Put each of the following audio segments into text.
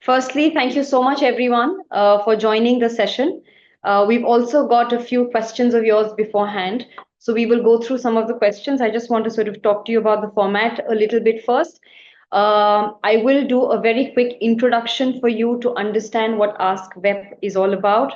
Firstly, thank you so much, everyone, for joining the session. We've also got a few questions of yours beforehand. So we will go through some of the questions. I just want to sort of talk to you about the format a little bit first. I will do a very quick introduction for you to understand what AskWeb is all about.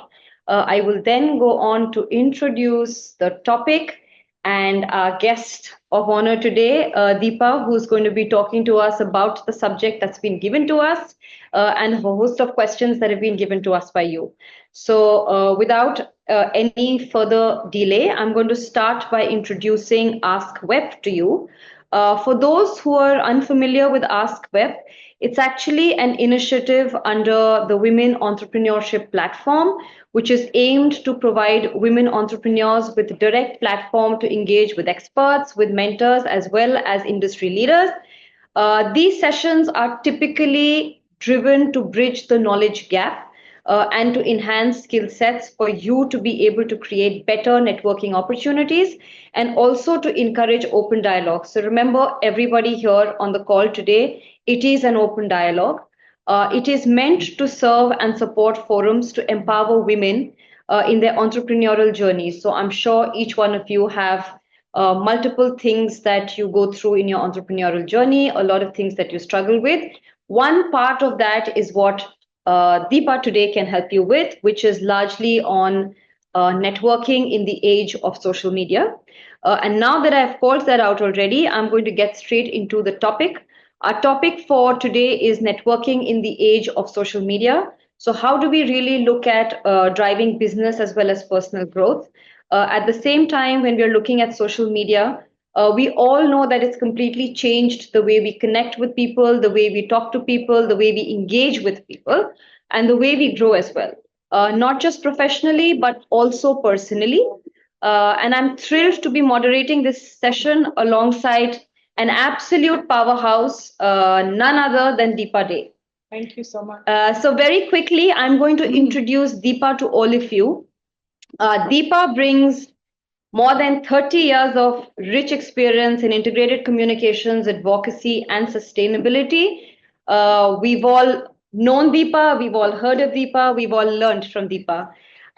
I will then go on to introduce the topic and our guest of honor today, Deepa, who's going to be talking to us about the subject that's been given to us and a host of questions that have been given to us by you. So, without any further delay, I'm going to start by introducing AskWeb to you. For those who are unfamiliar with AskWeb, it's actually an initiative under the Women Entrepreneurship platform, which is aimed to provide women entrepreneurs with direct platform to engage with experts, with mentors, as well as industry leaders. These sessions are typically driven to bridge the knowledge gap and to enhance skill sets for you to be able to create better networking opportunities and also to encourage open dialogue. So remember, everybody here on the call today, it is an open dialogue. It is meant to serve and support forums to empower women in their entrepreneurial journeys. So I'm sure each one of you have multiple things that you go through in your entrepreneurial journey, a lot of things that you struggle with. One part of that is what Deepa today can help you with, which is largely on networking in the age of social media. And now that I've called that out already, I'm going to get straight into the topic. Our topic for today is networking in the age of social media. So, how do we really look at driving business as well as personal growth? At the same time, when we're looking at social media, we all know that it's completely changed the way we connect with people, the way we talk to people, the way we engage with people, and the way we grow as well. Not just professionally, but also personally. And I'm thrilled to be moderating this session alongside an absolute powerhouse, none other than Deepa Day. Thank you so much. So, very quickly, I'm going to introduce Deepa to all of you. Deepa brings more than 30 years of rich experience in integrated communications, advocacy, and sustainability. We've all known Deepa, we've all heard of Deepa, we've all learned from Deepa.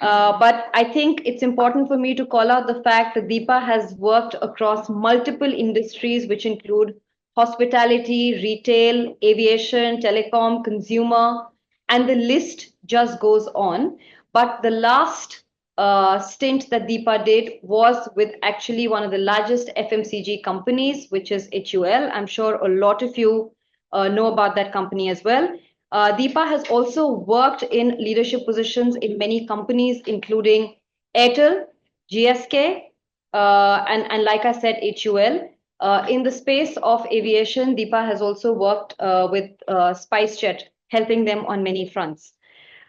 But I think it's important for me to call out the fact that Deepa has worked across multiple industries, which include hospitality, retail, aviation, telecom, consumer, and the list just goes on. But the last stint that Deepa did was with actually one of the largest FMCG companies, which is HUL. I'm sure a lot of you know about that company as well. Deepa has also worked in leadership positions in many companies, including Airtel, GSK, and like I said, HUL. In the space of aviation, Deepa has also worked with SpiceJet, helping them on many fronts.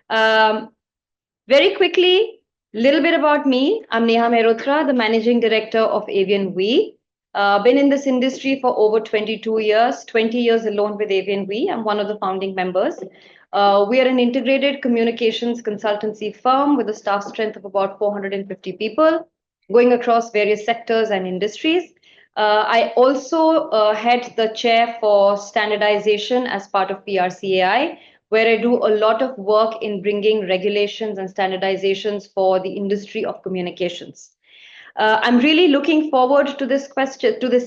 Very quickly, little bit about me. I'm Neha Mehrotra, the Managing Director of Avian We. Been in this industry for over 22 years, 20 years alone with Avian We. I'm one of the founding members. We are an integrated communications consultancy firm with a staff strength of about 450 people, going across various sectors and industries. I also head the chair for standardization as part of PRCAI, where I do a lot of work in bringing regulations and standardizations for the industry of communications. I'm really looking forward to this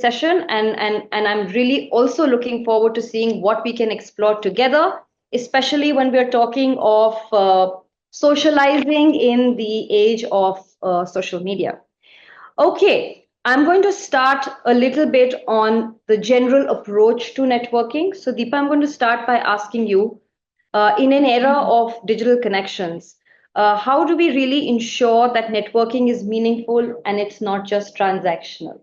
session, and I'm really also looking forward to seeing what we can explore together, especially when we're talking of socializing in the age of social media. Okay, I'm going to start a little bit on the general approach to networking. So, Deepa, I'm going to start by asking you, in an era of digital connections, how do we really ensure that networking is meaningful and it's not just transactional?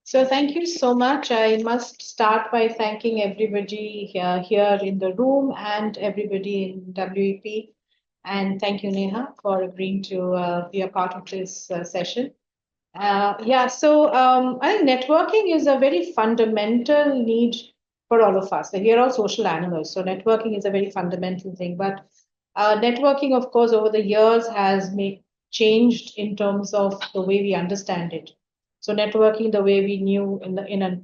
So thank you so much. I must start by thanking everybody here in the room and everybody in WEP. And thank you, Neha, for agreeing to be a part of this session. I think networking is a very fundamental need for all of us. We are all social animals, so networking is a very fundamental thing. But networking, of course, over the years has changed in terms of the way we understand it. So networking, the way we knew in a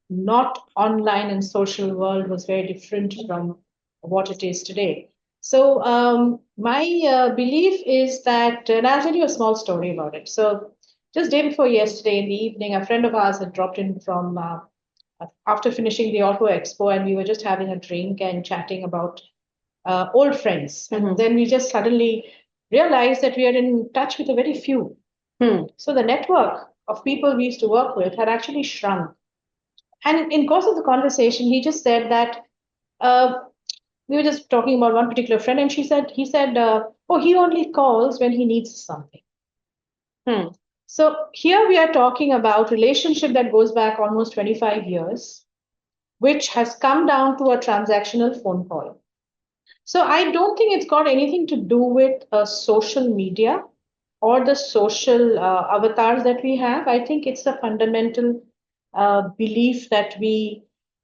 not online and social world, was very different from what it is today. So my belief is that, and I'll tell you a small story about it. So just day before yesterday in the evening, a friend of ours had dropped in from after finishing the Auto Expo, and we were just having a drink and chatting about old friends. And then we just suddenly realized that we are in touch with a very few. So the network of people we used to work with had actually shrunk. And in course of the conversation, he just said that uh, we were just talking about one particular friend, and he said, oh, he only calls when he needs something. So here we are talking about relationship that goes back almost 25 years, which has come down to a transactional phone call. So I don't think it's got anything to do with social media or the social avatars that we have. I think it's a fundamental belief that we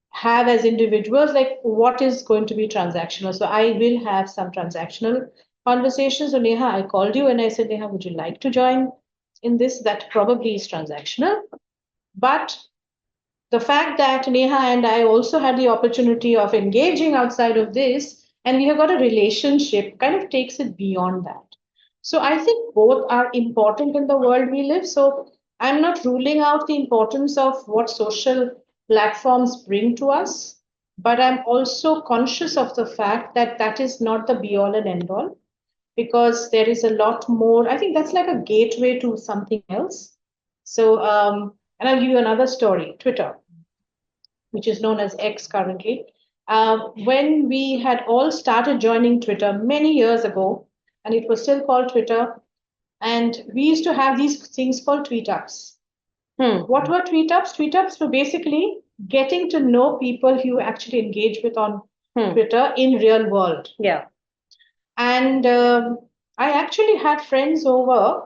have as individuals, like what is going to be transactional. So I will have some transactional conversations. So Neha, I called you and I said, Neha, would you like to join in this? That probably is transactional. But the fact that Neha and I also had the opportunity of engaging outside of this, and we have got a relationship, kind of takes it beyond that. So I think both are important in the world we live. So I'm not ruling out the importance of what social platforms bring to us, but I'm also conscious of the fact that that is not the be all and end all, because there is a lot more. I think that's like a gateway to something else. So, and I'll give you another story. Twitter, which is known as X currently. When we had all started joining Twitter many years ago, and it was still called Twitter, and we used to have these things called tweet ups. What were tweet ups? Tweet ups were basically getting to know people you actually engage with on Twitter in real world. Yeah. And I actually had friends over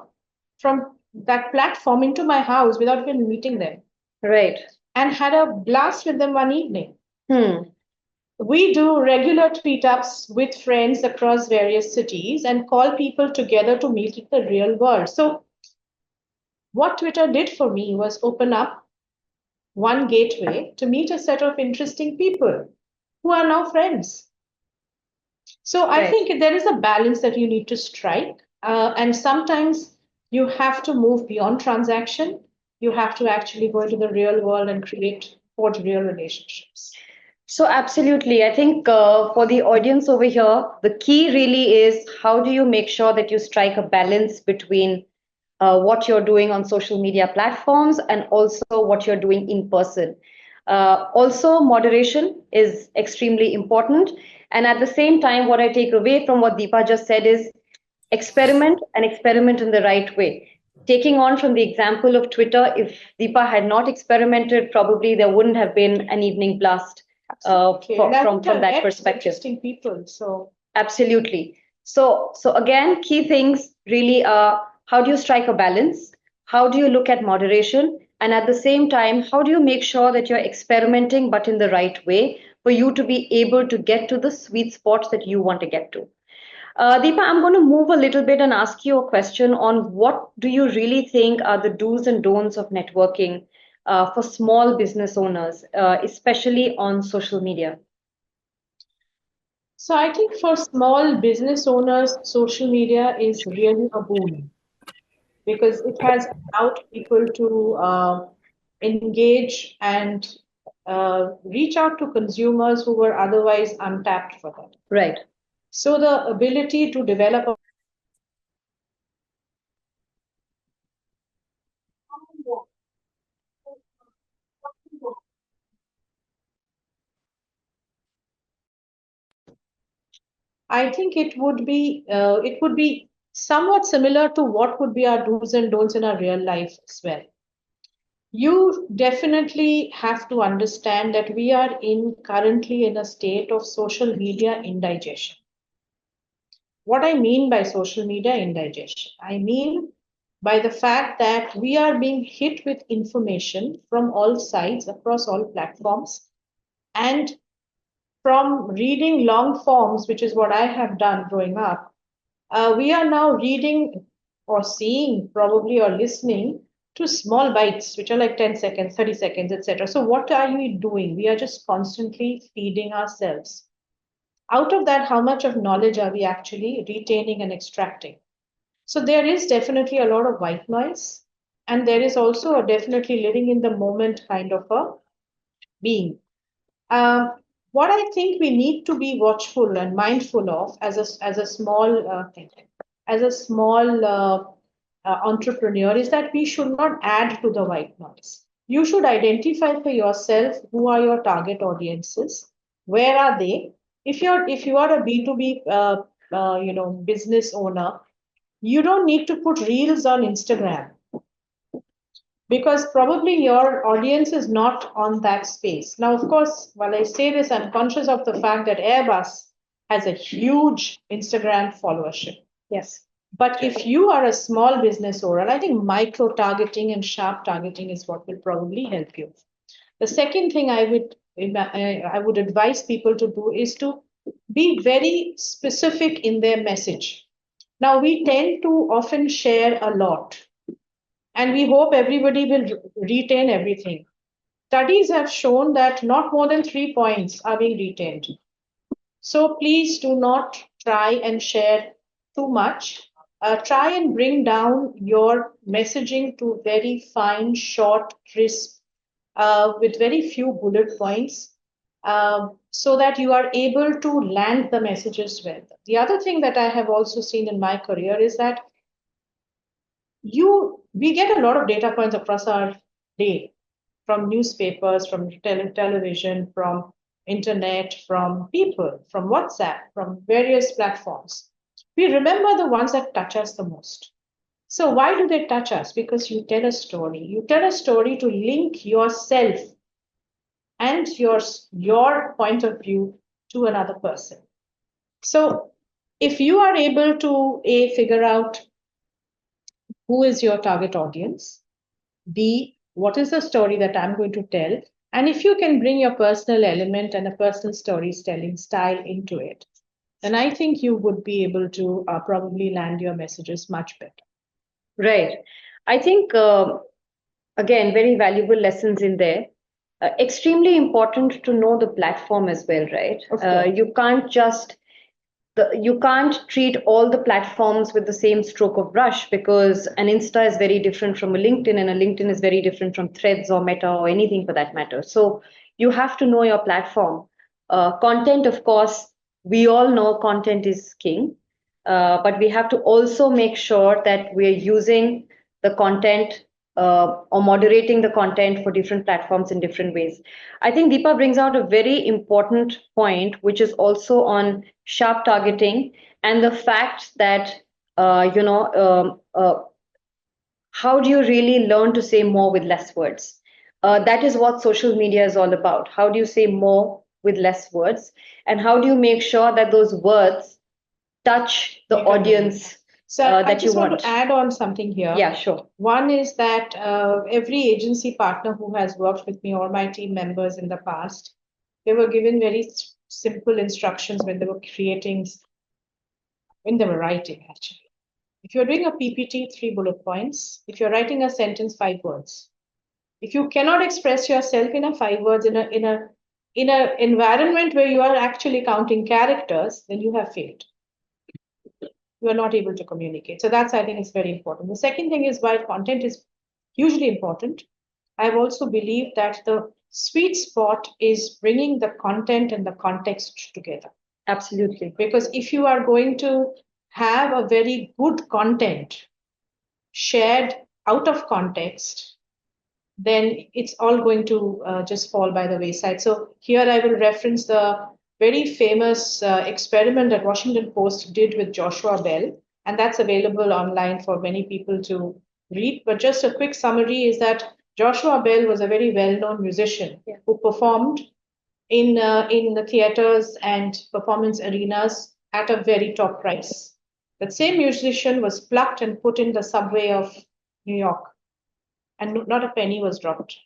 from that platform into my house without even meeting them. Right. And had a blast with them one evening. We do regular tweet ups with friends across various cities and call people together to meet in the real world. So, what Twitter did for me was open up one gateway to meet a set of interesting people who are now friends. So, I think there is a balance that you need to strike. And sometimes you have to move beyond transaction. You have to actually go into the real world and forge real relationships. So, absolutely. I think for the audience over here, the key really is how do you make sure that you strike a balance between what you're doing on social media platforms and also what you're doing in person. Also, moderation is extremely important. And at the same time, what I take away from what Deepa just said is experiment and experiment in the right way. Taking on from the example of Twitter, if Deepa had not experimented, probably there wouldn't have been an evening blast from that perspective. Interesting people. So absolutely. So again, key things really are how do you strike a balance? How do you look at moderation? And at the same time, how do you make sure that you're experimenting but in the right way for you to be able to get to the sweet spots that you want to get to? Deepa, I'm going to move a little bit and ask you a question on what do you really think are the do's and don'ts of networking for small business owners, especially on social media? So I think for small business owners, social media is really a boon because it has allowed people to engage and reach out to consumers who were otherwise untapped for them. Right. So the ability to develop a I think it would be somewhat similar to what would be our do's and don'ts in our real life as well. You definitely have to understand that we are currently in a state of social media indigestion. What I mean by social media indigestion, I mean by the fact that we are being hit with information from all sides across all platforms, and from reading long forms, which is what I have done growing up, we are now reading or seeing probably or listening to small bites, which are like 10 seconds, 30 seconds, etc. So what are we doing? We are just constantly feeding ourselves. Out of that, how much of knowledge are we actually retaining and extracting? So there is definitely a lot of white noise, and there is also a definitely living in the moment kind of a being. Uh, what I think we need to be watchful and mindful of as a small as a small entrepreneur is that we should not add to the white noise. You should identify for yourself who are your target audiences, where are they. If you are a B2B business owner, you don't need to put reels on Instagram because probably your audience is not on that space. Now, of course, while I say this, I'm conscious of the fact that Airbus has a huge Instagram followership. Yes. But if you are a small business owner, I think micro targeting and sharp targeting is what will probably help you. The second thing I would advise people to do is to be very specific in their message. Now, we tend to often share a lot, and we hope everybody will retain everything. Studies have shown that not more than 3 points are being retained. So please do not try and share too much. Try and bring down your messaging to very fine, short, crisp, with very few bullet points, so that you are able to land the messages well. The other thing that I have also seen in my career is that we get a lot of data points across our day from newspapers, from television, from internet, from people, from WhatsApp, from various platforms. We remember the ones that touch us the most. So why do they touch us? Because you tell a story. You tell a story to link yourself and your point of view to another person. So if you are able to figure out who is your target audience, B, what is the story that I'm going to tell? And if you can bring your personal element and a personal storytelling style into it, then I think you would be able to probably land your messages much better. Right. I think, again, very valuable lessons in there. Extremely important to know the platform as well, right? You can't treat all the platforms with the same stroke of brush, because an Insta is very different from a LinkedIn, and a LinkedIn is very different from Threads or Meta or anything for that matter. So you have to know your platform. Content, of course, we all know content is king, but we have to also make sure that we're using the content, or moderating the content for different platforms in different ways. I think Deepa brings out a very important point, which is also on sharp targeting and the fact that, how do you really learn to say more with less words? That is what social media is all about. How do you say more with less words? And how do you make sure that those words touch the audience So I that you just want want? to add on something here. Yeah, sure. One is that every agency partner who has worked with me, or my team members in the past, they were given very simple instructions when they were writing, actually. If you're doing a PPT, 3 bullet points. If you're writing a sentence, 5 words. If you cannot express yourself in a 5 words in a environment where you are actually counting characters, then you have failed. You are not able to communicate. So that's, I think, is very important. The second thing is, while content is hugely important, I've also believed that the sweet spot is bringing the content and the context together. Absolutely. Because if you are going to have a very good content shared out of context, then it's all going to just fall by the wayside. So here I will reference the very famous experiment that Washington Post did with Joshua Bell, and that's available online for many people to read. But just a quick summary is that Joshua Bell was a very well-known musician who performed in the theaters and performance arenas at a very top price. That same musician was plucked and put in the subway of New York, and not a penny was dropped.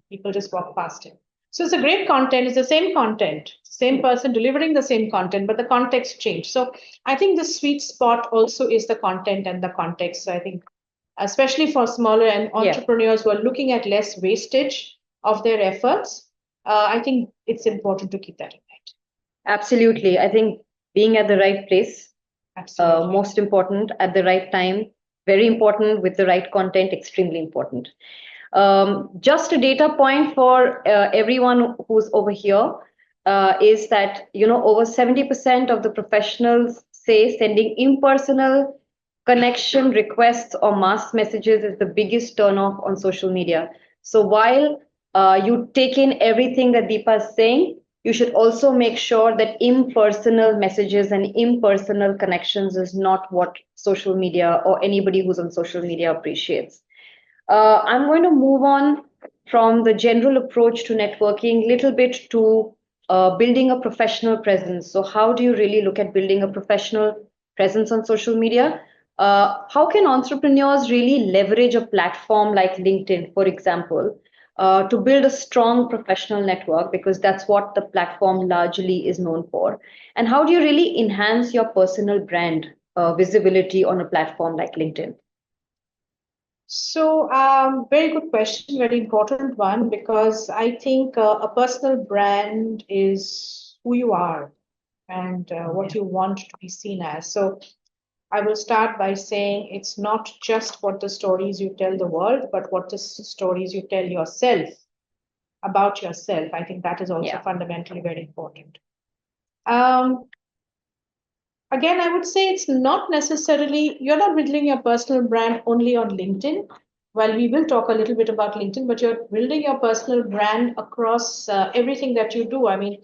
People just walk past him. So it's a great content. It's the same content, same person delivering the same content, but the context changed. So I think the sweet spot also is the content and the context. So I think, especially for smaller and entrepreneurs who are looking at less wastage of their efforts, I think it's important to keep that in mind. Absolutely. I think being at the right place, Absolutely. most important, at the right time, very important, with the right content, extremely important. Just a data point for everyone who's over here is that, over 70% of the professionals say sending impersonal connection requests or mass messages is the biggest turnoff on social media. So while you take in everything that Deepa is saying, you should also make sure that impersonal messages and impersonal connections is not what social media or anybody who's on social media appreciates. I'm going to move on from the general approach to networking, little bit to building a professional presence. So, how do you really look at building a professional presence on social media? How can entrepreneurs really leverage a platform like LinkedIn, for example, to build a strong professional network? Because that's what the platform largely is known for. And how do you really enhance your personal brand visibility on a platform like LinkedIn? So, very good question, very important one, because I think a personal brand is who you are and what you want to be seen as. So, I will start by saying it's not just what the stories you tell the world, but what the stories you tell yourself about yourself. I think that is also Yeah. fundamentally very important. Um, Again, I would say it's not necessarily, you're not building your personal brand only on LinkedIn. Well, we will talk a little bit about LinkedIn, but you're building your personal brand across everything that you do. I mean,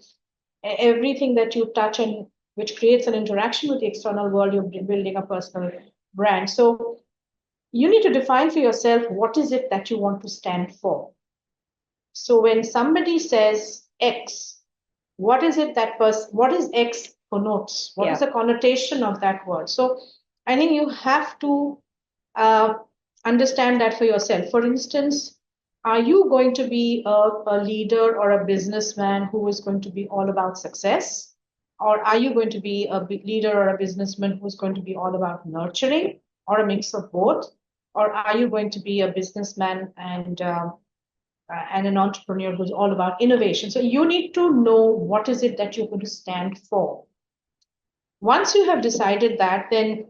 everything that you touch and which creates an interaction with the external world, you're building a personal brand. So you need to define for yourself what is it that you want to stand for. So when somebody says X, what is it that what is X connotes? What is Yeah. the connotation of that word? So I think you have to uh, understand that for yourself. For instance, are you going to be a leader or a businessman who is going to be all about success? Or are you going to be a leader or a businessman who's going to be all about nurturing, or a mix of both? Or are you going to be a businessman and an entrepreneur who's all about innovation? So you need to know what is it that you're going to stand for. Once you have decided that, then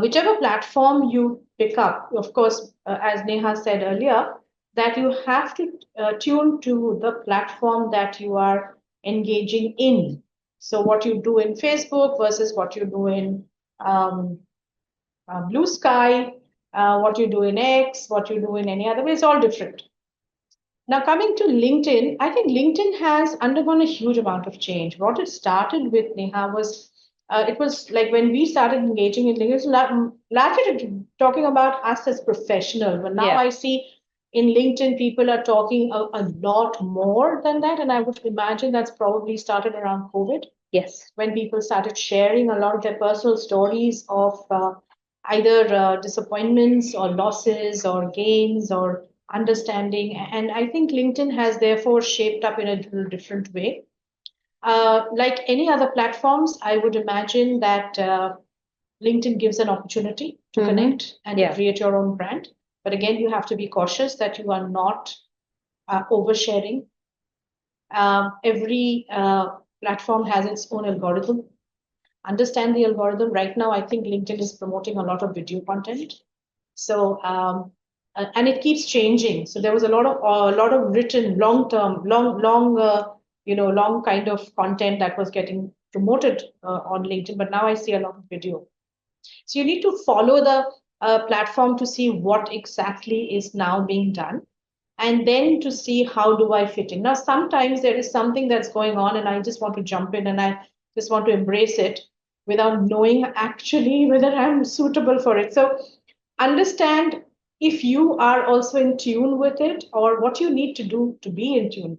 whichever platform you pick up, of course, as Neha said earlier, that you have to tune to the platform that you are engaging in. So what you do in Facebook versus what you do in um, Blue Sky, what you do in X, what you do in any other way, it's all different. Now, coming to LinkedIn, I think LinkedIn has undergone a huge amount of change. What it started with, Neha, was it was like when we started engaging in LinkedIn, it was largely talking about us as professionals. But now Yeah. I see in LinkedIn, people are talking a lot more than that. And I would imagine that's probably started around COVID, Yes. when people started sharing a lot of their personal stories of either disappointments or losses or gains or understanding. And I think LinkedIn has therefore shaped up in a little different way. Like any other platforms, I would imagine that LinkedIn gives an opportunity to connect and to Yeah. create your own brand. But again, you have to be cautious that you are not oversharing. Every platform has its own algorithm. Understand the algorithm. Right now, I think LinkedIn is promoting a lot of video content. So and it keeps changing. So there was a lot of written long term, long kind of content that was getting promoted on LinkedIn. But now I see a lot of video. So you need to follow the platform to see what exactly is now being done, and then to see how do I fit in. Now, sometimes there is something that's going on, and I just want to jump in and I just want to embrace it without knowing actually whether I'm suitable for it. So understand if you are also in tune with it or what you need to do to be in tune.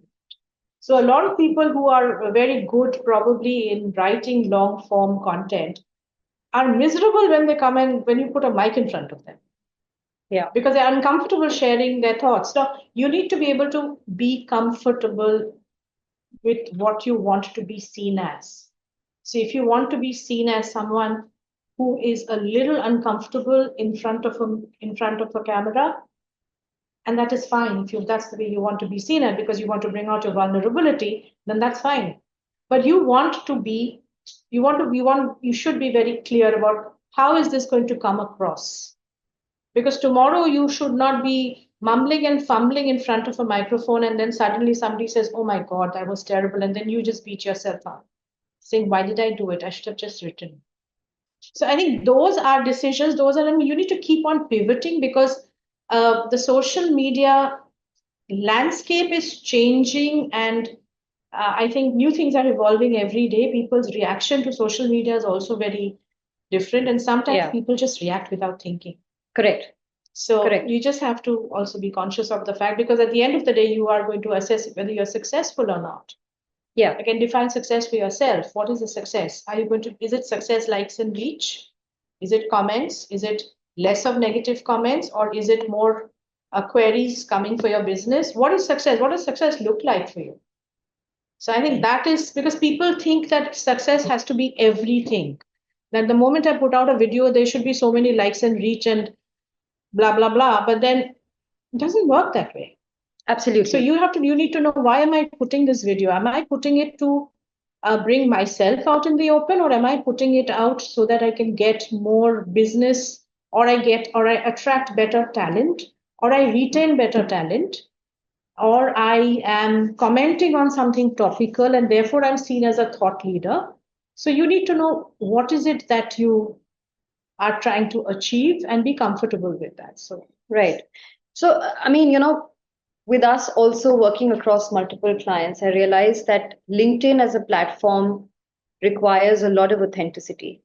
So a lot of people who are very good probably in writing long form content are miserable when they come in when you put a mic in front of them, Yeah. because they're uncomfortable sharing their thoughts. Now, you need to be able to be comfortable with what you want to be seen as. So, if you want to be seen as someone who is a little uncomfortable in front of a camera, and that is fine. If that's the way you want to be seen as, because you want to bring out your vulnerability, then that's fine. but you should be very clear about how is this going to come across. Because tomorrow you should not be mumbling and fumbling in front of a microphone and then suddenly somebody says, oh my God, that was terrible. And then you just beat yourself up, saying, why did I do it? I should have just written. So I think those are decisions, you need to keep on pivoting because the social media landscape is changing and I think new things are evolving every day. People's reaction to social media is also very different. And sometimes people just react without thinking. Correct. So you just have to also be conscious of the fact because at the end of the day, you are going to assess whether you're successful or not. Yeah. Again, define success for yourself. What is the success? Is it success likes and reach? Is it comments? Is it less of negative comments? Or is it more queries coming for your business? What is success? What does success look like for you? So I think that is because people think that success has to be everything. That the moment I put out a video, there should be so many likes and reach and blah, blah, blah. But then it doesn't work that way. Absolutely. So you need to know, why am I putting this video? Am I putting it to bring myself out in the open, or am I putting it out so that I can get more business, or I attract better talent, or I retain better talent, or I am commenting on something topical and therefore I'm seen as a thought leader. So you need to know what is it that you are trying to achieve and be comfortable with that. So right. So I mean, with us also working across multiple clients, I realized that LinkedIn as a platform requires a lot of authenticity.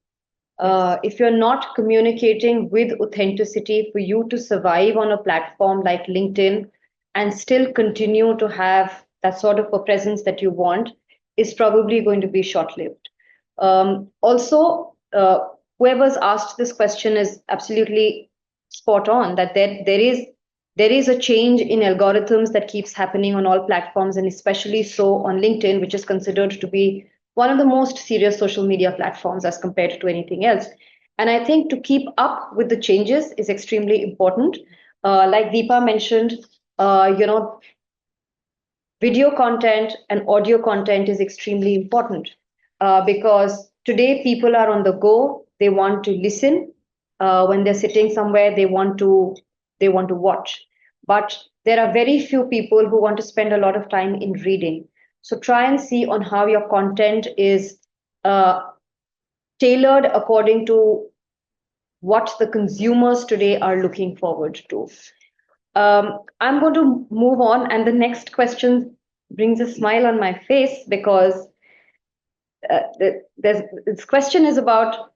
If you're not communicating with authenticity for you to survive on a platform like LinkedIn and still continue to have that sort of a presence that you want, is probably going to be short-lived. Also, whoever's asked this question is absolutely spot on that there is a change in algorithms that keeps happening on all platforms, and especially so on LinkedIn, which is considered to be one of the most serious social media platforms as compared to anything else. And I think to keep up with the changes is extremely important. Like Deepa mentioned, video content and audio content is extremely important because today people are on the go. They want to listen when they're sitting somewhere. They want to watch, but there are very few people who want to spend a lot of time in reading. So try and see on how your content is uh, tailored according to what the consumers today are looking forward to. I'm going to move on, and the next question brings a smile on my face because this question is about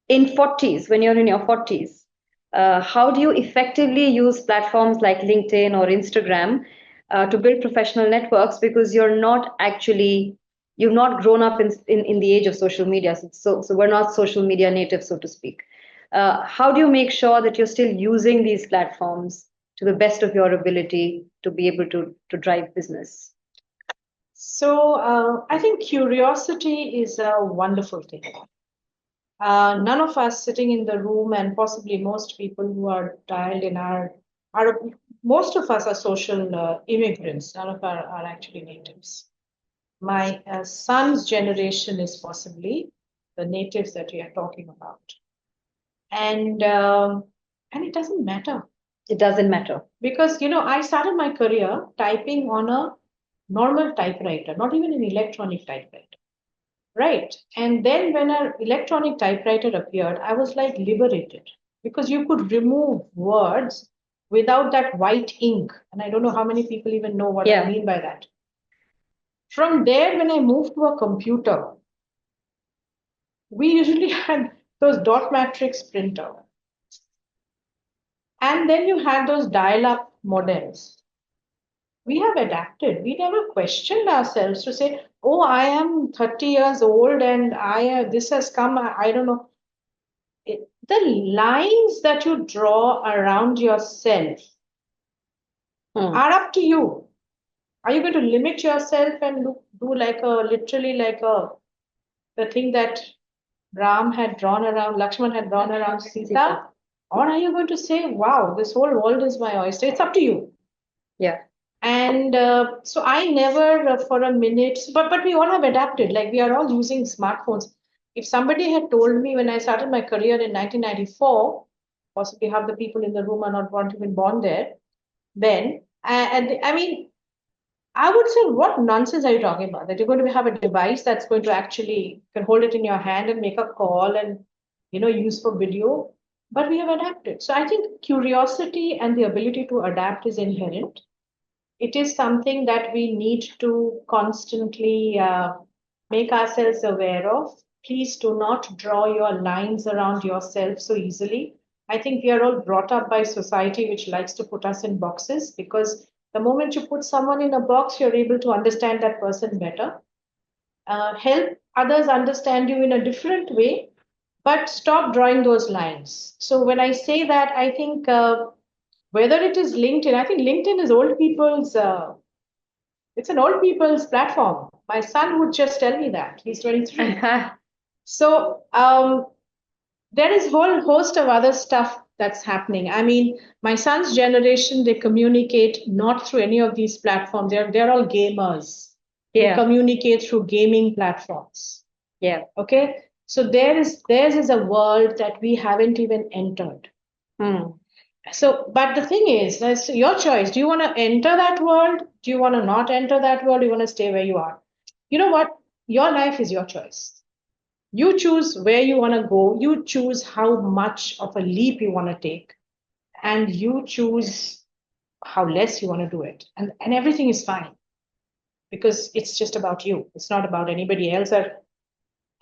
in 40s, when you're in your 40s, how do you effectively use platforms like LinkedIn or Instagram to build professional networks because you've not grown up in the age of social media. So we're not social media native, so to speak. How do you make sure that you're still using these platforms to the best of your ability to be able to drive business? So I think curiosity is a wonderful thing. None of us sitting in the room, and possibly most people who are dialed in are most of us are social immigrants. None of are actually natives. My son's generation is possibly the natives that we are talking about, and it doesn't matter. It doesn't matter because I started my career typing on a normal typewriter, not even an electronic typewriter. Right. And then when an electronic typewriter appeared, I was like liberated because you could remove words without that white ink. And I don't know how many people even know what I mean by that. From there, when I moved to a computer, we usually had those dot matrix printer. And then you had those dial-up modems. We have adapted. We never questioned ourselves to say, oh, I am 30 years old and this has come, I don't know. The lines that you draw around yourself are up to you. Are you going to limit yourself and do literally the thing that Ram had drawn around, Lakshman had drawn around Sita? Or are you going to say, wow, this whole world is my oyster? It's up to you. Yeah. And so I never for a minute, but we all have adapted. Like we are all using smartphones. If somebody had told me when I started my career in 1994, possibly half the people in the room are not even born there, then, and I mean, I would say, what nonsense are you talking about? That you're going to have a device that's going to actually can hold it in your hand and make a call and use for video. But we have adapted. So I think curiosity and the ability to adapt is inherent. It is something that we need to constantly make ourselves aware of. Please do not draw your lines around yourself so easily. I think we are all brought up by society which likes to put us in boxes, because the moment you put someone in a box, you're able to understand that person better, help others understand you in a different way, but stop drawing those lines. So when I say that, I think whether it is LinkedIn, I think LinkedIn is old people's. It's an old people's platform. My son would just tell me that. He's 23. So there is a whole host of other stuff that's happening. I mean, my son's generation, they communicate not through any of these platforms. They're all gamers who Yeah. communicate through gaming platforms. Yeah. Okay. So theirs is a world that we haven't even entered. Hmm. So, but the thing is, that's your choice. Do you want to enter that world? Do you want to not enter that world? Do you want to stay where you are? You know what? Your life is your choice. You choose where you want to go. You choose how much of a leap you want to take. And you choose how less you want to do it. And everything is fine, because it's just about you. It's not about anybody else.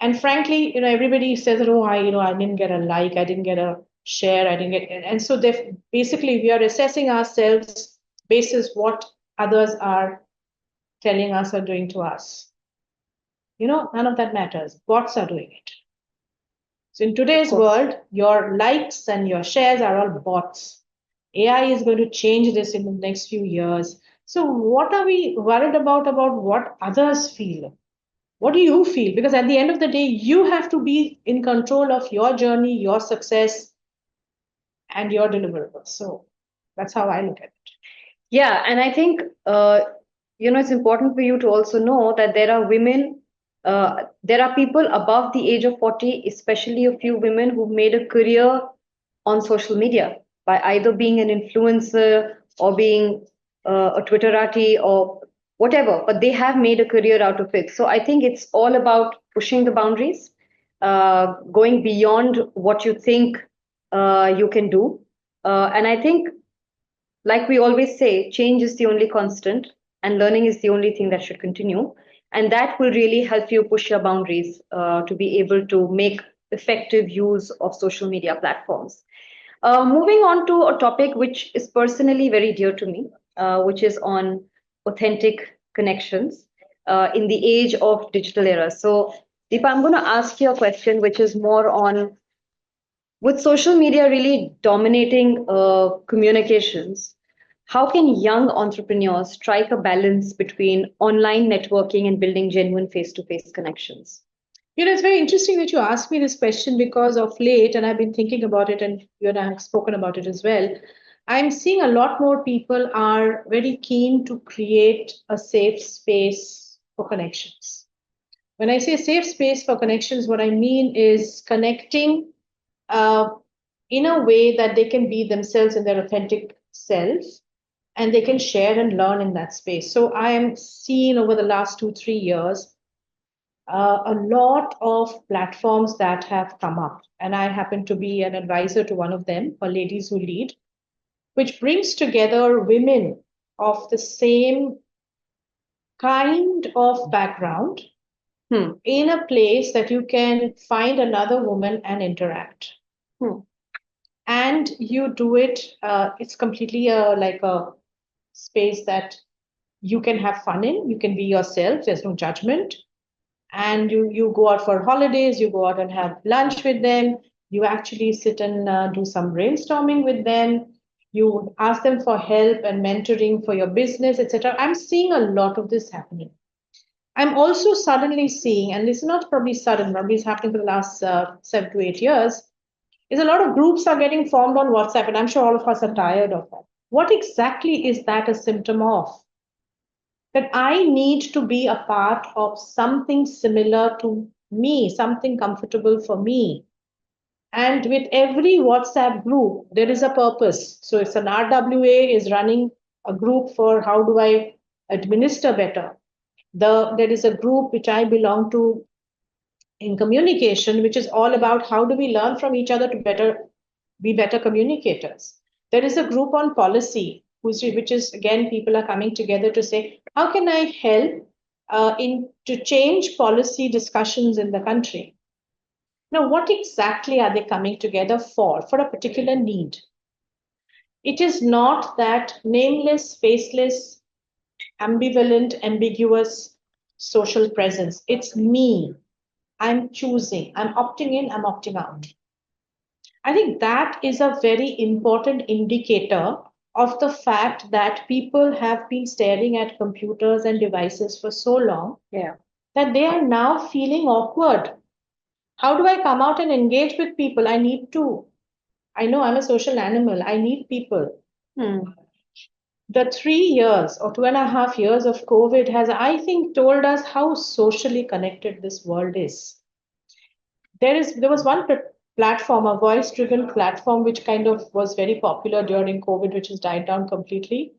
And frankly, everybody says that, oh, I didn't get a like, I didn't get a share, I didn't get, and so they basically we are assessing ourselves basis what others are telling us or doing to us. None of that matters. Bots are doing it. So in today's world, your likes and your shares are all bots. AI is going to change this in the next few years. So what are we worried about what others feel? What do you feel? Because at the end of the day, you have to be in control of your journey, your success, and your deliverables. So that's how I look at it. Yeah, and I think it's important for you to also know that there are women, there are people above the age of 40, especially a few women who've made a career on social media by either being an influencer or being a Twitterati or whatever, but they have made a career out of it. So I think it's all about pushing the boundaries, going beyond what you think you can do. And I think, like we always say, change is the only constant, and learning is the only thing that should continue. And that will really help you push your boundaries to be able to make effective use of social media platforms. Moving on to a topic which is personally very dear to me, which is on authentic connections in the age of digital era. So, Deepa, I'm going to ask you a question which is more on, with social media really dominating communications, how can young entrepreneurs strike a balance between online networking and building genuine face to face connections? It's very interesting that you asked me this question, because of late, and I've been thinking about it, and you and I have spoken about it as well. I'm seeing a lot more people are very keen to create a safe space for connections. When I say safe space for connections, what I mean is connecting uh, in a way that they can be themselves in their authentic selves, and they can share and learn in that space. So I am seeing over the last 2, 3 years a lot of platforms that have come up, and I happen to be an advisor to one of them for Ladies Who Lead, which brings together women of the same kind of background in a place that you can find another woman and interact. And you do it, it's completely like a space that you can have fun in. You can be yourself, there's no judgment. And you go out for holidays, you go out and have lunch with them, you actually sit and do some brainstorming with them, you ask them for help and mentoring for your business, etc. I'm seeing a lot of this happening. I'm also suddenly seeing, and this is not probably sudden, probably it's happening for the last 7 to 8 years, is a lot of groups are getting formed on WhatsApp, and I'm sure all of us are tired of that. What exactly is that a symptom of? that I need to be a part of something similar to me, something comfortable for me. And with every WhatsApp group, there is a purpose. So if an RWA is running a group for how do I administer better, there is a group which I belong to in communication, which is all about how do we learn from each other to be better communicators. There is a group on policy, which is again people are coming together to say how can I help in to change policy discussions in the country. Now, what exactly are they coming together for? For a particular need. It is not that nameless, faceless, ambivalent, ambiguous social presence. It's me. I'm choosing. I'm opting in. I'm opting out. I think that is a very important indicator of the fact that people have been staring at computers and devices for so long, Yeah. that they are now feeling awkward. How do I come out and engage with people? I need to. I know I'm a social animal. I need people. Hmm. The 3 years or 2.5 years of COVID has, I think, told us how socially connected this world is. There was one platform, a voice driven platform, which kind of was very popular during COVID, which has died down completely.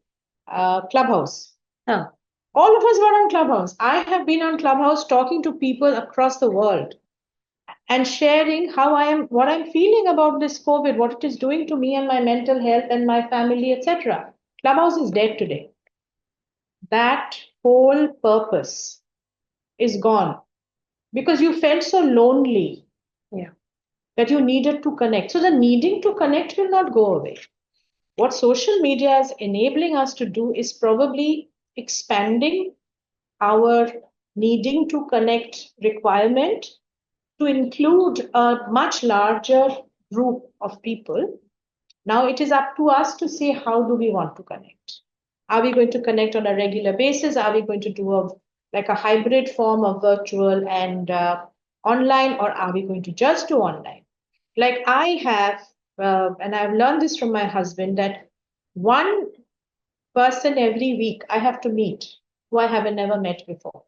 Clubhouse. Huh. All of us were on Clubhouse. I have been on Clubhouse talking to people across the world and sharing how I am, what I'm feeling about this COVID, what it is doing to me and my mental health and my family, etc. Clubhouse is dead today. That whole purpose is gone because you felt so lonely. Yeah. That you needed to connect. So the needing to connect will not go away. What social media is enabling us to do is probably expanding our needing to connect requirement to include a much larger group of people. Now it is up to us to say how do we want to connect. Are we going to connect on a regular basis? Are we going to do like a hybrid form of virtual and online, or are we going to just do online? Like I have, and I've learned this from my husband, that one person every week I have to meet who I haven't never met before.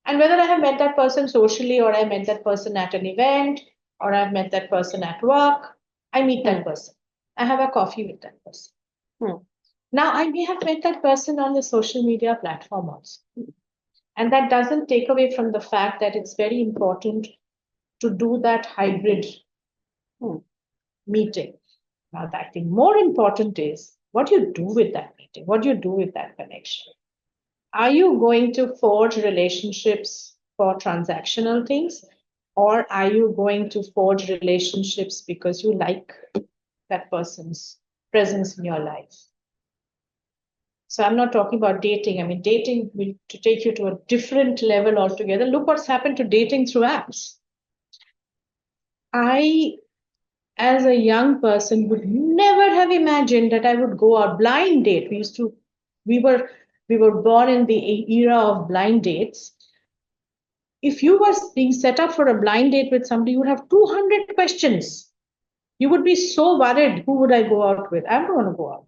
And whether I have met that person socially, or I met that person at an event, or I've met that person at work, I meet that person. I have a coffee with that person. Hmm. Now, I may have met that person on the social media platform also. And that doesn't take away from the fact that it's very important to do that hybrid meeting. Now, I think more important is what you do with that meeting, what you do with that connection. Are you going to forge relationships for transactional things, or are you going to forge relationships because you like that person's presence in your life? So I'm not talking about dating. I mean, dating will to take you to a different level altogether. Look what's happened to dating through apps. I, as a young person, would never have imagined that I would go out blind date. We were, we were born in the era of blind dates. If you were being set up for a blind date with somebody, you would have 200 questions. You would be so worried, who would I go out with? I don't want to go out.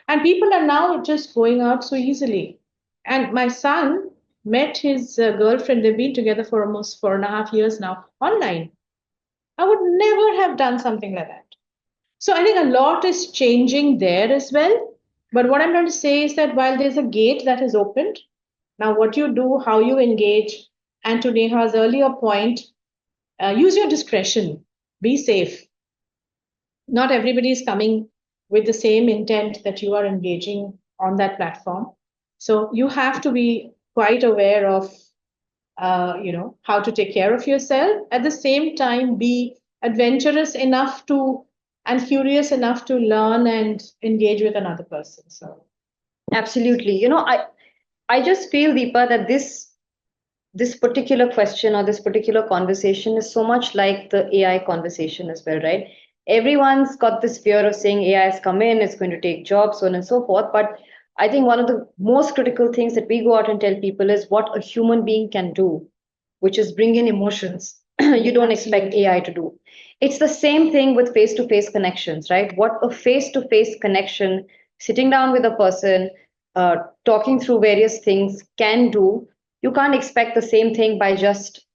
And people are now just going out so easily. And my son met his girlfriend. They've been together for almost 4.5 years now, online. I would never have done something like that. So I think a lot is changing there as well. But what I'm trying to say is that while there's a gate that is opened, now what you do, how you engage, and to Neha's earlier point, use your discretion, be safe. Not everybody is coming with the same intent that you are engaging on that platform. So you have to be quite aware of, how to take care of yourself. At the same time, be adventurous enough to and curious enough to learn and engage with another person. So Absolutely. I just feel, Deepa, that this particular question or this particular conversation is so much like the AI conversation as well, right? Everyone's got this fear of saying AI has come in, it's going to take jobs, so on and so forth. But I think one of the most critical things that we go out and tell people is what a human being can do, which is bring in emotions. You don't expect AI to do. It's the same thing with face to face connections, right? What a face to face connection, sitting down with a person, talking through various things can do. You can't expect the same thing by just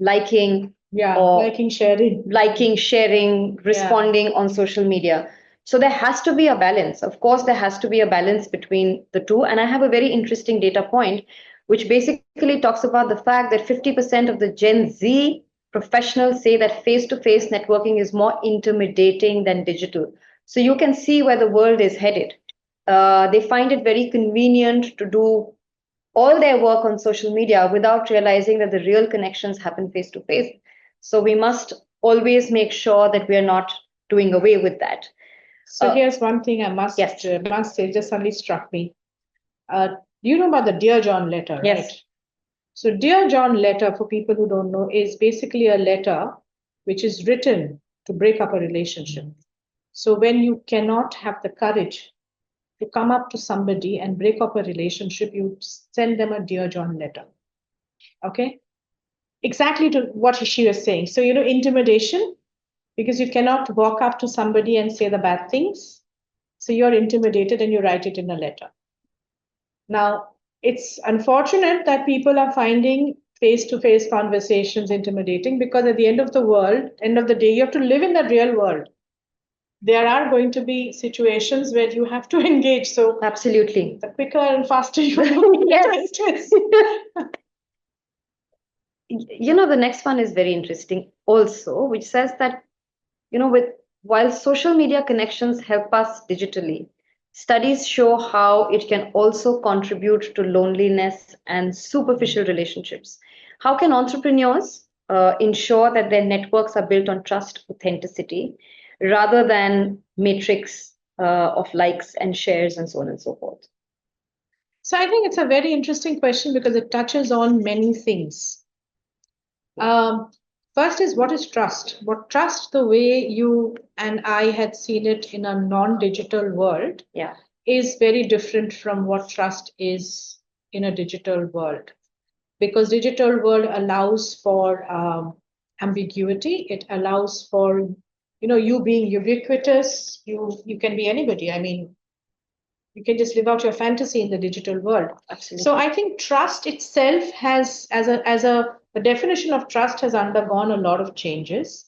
liking or liking, sharing, responding on social media. So there has to be a balance. Of course, there has to be a balance between the two. And I have a very interesting data point, which basically talks about the fact that 50% of the Gen Z professionals say that face to face networking is more intimidating than digital. So you can see where the world is headed. They find it very convenient to do all their work on social media without realizing that the real connections happen face to face. So we must always make sure that we are not doing away with that. So here's one thing I must say, just suddenly struck me. You know about the Dear John letter, Yes. right? So Dear John letter, for people who don't know, is basically a letter which is written to break up a relationship. So when you cannot have the courage to come up to somebody and break up a relationship, you send them a Dear John letter. Okay? Exactly to what she was saying. So, intimidation, because you cannot walk up to somebody and say the bad things. So you're intimidated and you write it in a letter. Now, it's unfortunate that people are finding face-to-face conversations intimidating, because at the end of the day, you have to live in the real world. There are going to be situations where you have to engage. So absolutely, the quicker and faster you do, yes. The next one is very interesting also, which says that, while social media connections help us digitally, studies show how it can also contribute to loneliness and superficial relationships. How can entrepreneurs ensure that their networks are built on trust, authenticity, rather than matrix of likes and shares and so on and so forth? So I think it's a very interesting question because it touches on many things. First is, what is trust? What trust, the way you and I had seen it in a non-digital world, is very different from what trust is in a digital world. Because digital world allows for ambiguity. It allows for, you being ubiquitous. You can be anybody. I mean, you can just live out your fantasy in the digital world. Absolutely. So I think trust itself has, the definition of trust has undergone a lot of changes,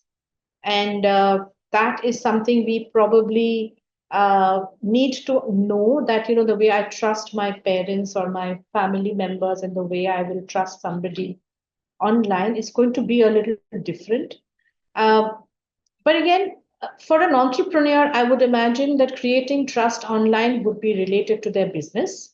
and that is something we probably need to know, that the way I trust my parents or my family members and the way I will trust somebody online is going to be a little different. But again, for an entrepreneur, I would imagine that creating trust online would be related to their business.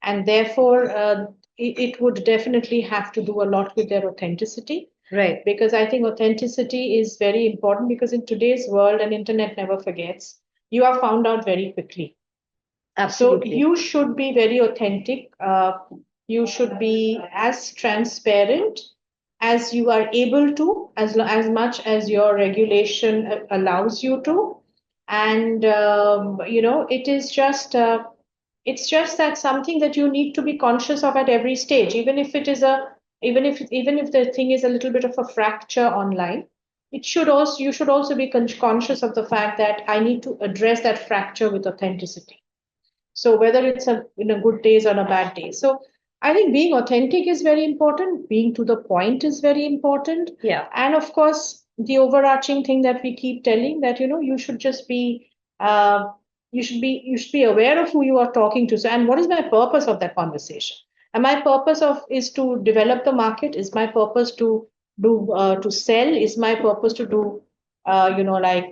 And therefore, it would definitely have to do a lot with their authenticity. Right. Because I think authenticity is very important, because in today's world, and internet never forgets, you are found out very quickly. Absolutely. So you should be very authentic. You should be as transparent as you are able to, as much as your regulation allows you to. And it is just it's just that something that you need to be conscious of at every stage, even if the thing is a little bit of a fracture online. You should also be conscious of the fact that I need to address that fracture with authenticity. So whether it's in a good days or a bad day. So I think being authentic is very important. Being to the point is very important. Yeah. And of course, the overarching thing that we keep telling, that you should just be you should be aware of who you are talking to. So, and what is my purpose of that conversation? And my purpose is to develop the market. Is my purpose to to sell? Is my purpose to do like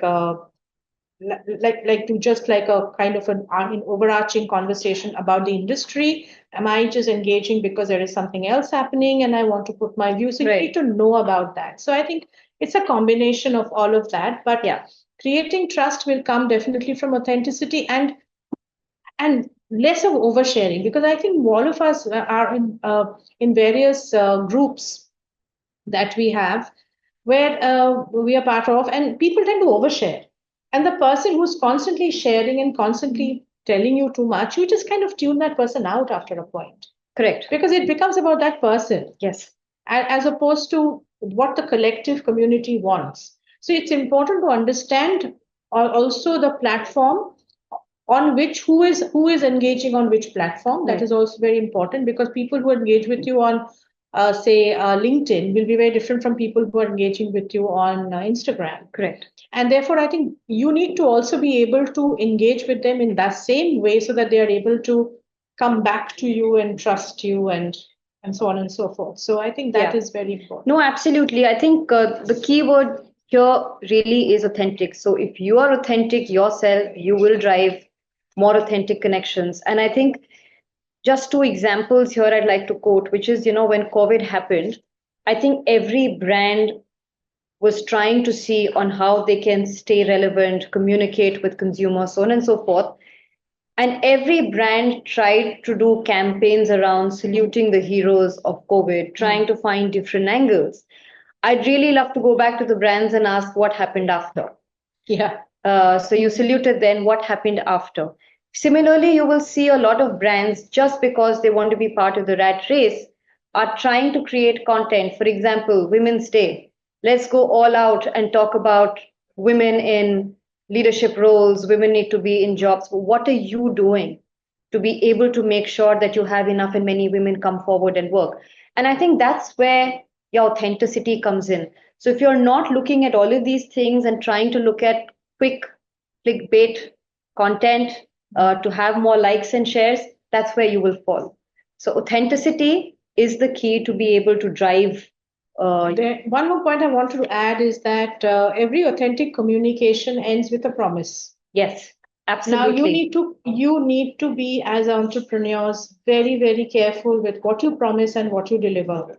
to just like a kind of an overarching conversation about the industry? Am I just engaging because there is something else happening and I want to put my views? So you need to know about that. So I think it's a combination of all of that. But yeah, creating trust will come definitely from authenticity and less of oversharing, because I think all of us are in various groups that we have, where we are part of, and people tend to overshare. And the person who's constantly sharing and constantly telling you too much, you just kind of tune that person out after a point. Correct. Because it becomes about that person. Yes. As opposed to what the collective community wants. So it's important to understand also the platform on which who is engaging on which platform. That is also very important, because people who engage with you on say LinkedIn will be very different from people who are engaging with you on Instagram. Correct. And therefore, I think you need to also be able to engage with them in that same way, so that they are able to come back to you and trust you, and so on and so forth. So I think that is very important. No, absolutely. I think the key word here really is authentic. So if you are authentic yourself, you will drive more authentic connections. And I think just two examples here I'd like to quote, which is, when COVID happened, I think every brand was trying to see on how they can stay relevant, communicate with consumers, so on and so forth. And every brand tried to do campaigns around saluting the heroes of COVID, trying to find different angles. I'd really love to go back to the brands and ask what happened after. Yeah. So you saluted, then what happened after? Similarly, you will see a lot of brands, just because they want to be part of the rat race, are trying to create content. For example, Women's Day. Let's go all out and talk about women in leadership roles. Women need to be in jobs. What are you doing to be able to make sure that you have enough and many women come forward and work? And I think that's where your authenticity comes in. So if you're not looking at all of these things and trying to look at quick clickbait content to have more likes and shares, that's where you will fall. So authenticity is the key to be able to drive. One more point I want to add is that every authentic communication ends with a promise. Yes, Now absolutely. you need to be, as entrepreneurs, very, very careful with what you promise and what you deliver.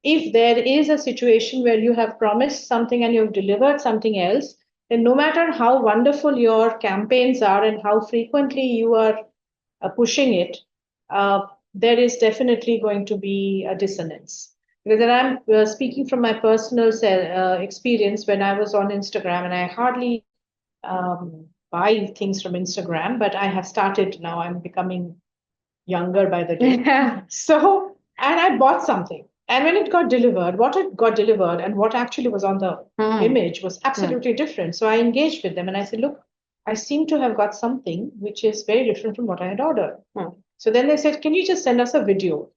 If there is a situation where you have promised something and you've delivered something else, then no matter how wonderful your campaigns are and how frequently you are pushing it, there is definitely going to be a dissonance. Because I'm speaking from my personal experience. When I was on Instagram, and I hardly buy things from Instagram, but I have started now. I'm becoming younger by the day. So, and I bought something. And when it got delivered, what it got delivered and what actually was on the image was absolutely different. So I engaged with them and I said, look, I seem to have got something which is very different from what I had ordered. So then they said, can you just send us a video?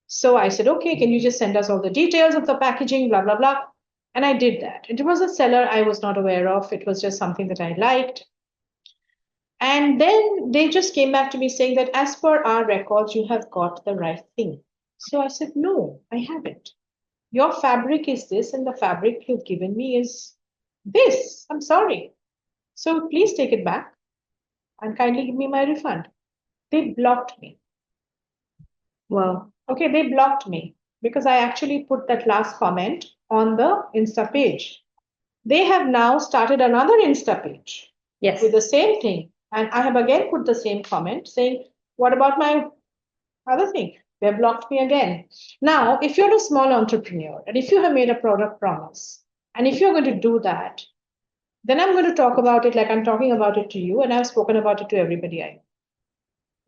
So I said, okay, can you just send us all the details of the packaging, blah, blah, blah. And I did that. It was a seller I was not aware of. It was just something that I liked. And then they just came back to me saying that as per our records, you have got the right thing. So I said, no, I haven't. Your fabric is this, and the fabric you've given me is this. I'm sorry. So please take it back and kindly give me my refund. They blocked me. Wow. Okay, they blocked me because I actually put that last comment on the Insta page. They have now started another Insta page with the same thing. And I have again put the same comment saying, what about my other thing? They blocked me again. Now, if you're a small entrepreneur and if you have made a product promise, and if you're going to do that, then I'm going to talk about it like I'm talking about it to you, and I've spoken about it to everybody I know.